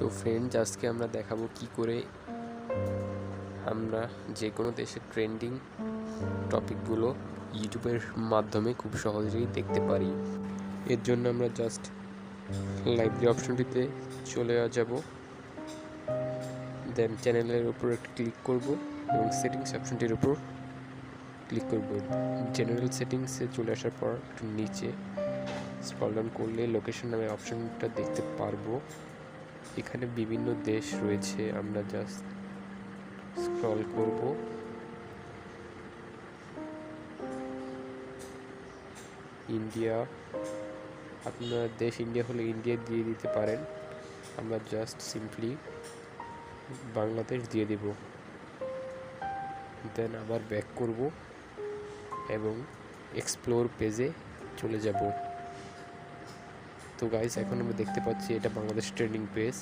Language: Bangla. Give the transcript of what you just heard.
তো ফ্রেন্ডস, আজকে আমরা দেখাবো কি করে আমরা যে কোনো দেশের ট্রেন্ডিং টপিকগুলো ইউটিউবের মাধ্যমে খুব সহজেই দেখতে পারি। এর জন্য আমরা জাস্ট লাইব্রেরি অপশনটিতে চলে যাব, দেন চ্যানেলের উপর একটা ক্লিক করব এবং সেটিংস অপশনটির উপর ক্লিক করব। জেনারেল সেটিংসে চলে আসার পর একটু নিচে স্ক্রল ডাউন করলে লোকেশন নামে অপশনটা দেখতে পারবো। এখানে বিভিন্ন দেশ রয়েছে, আমরা জাস্ট স্ক্রল করব। ইন্ডিয়া, আপনার দেশ ইন্ডিয়া হলে ইন্ডিয়া দিয়ে দিতে পারেন, আমরা জাস্ট সিম্পলি বাংলাদেশ দিয়ে দেব। দেন আবার ব্যাক করব এবং এক্সপ্লোর পেজে চলে যাব। তো গাইস, এখন আমরা দেখতে পাচ্ছি এটা বাংলাদেশ ট্রেন্ডিং পেজ।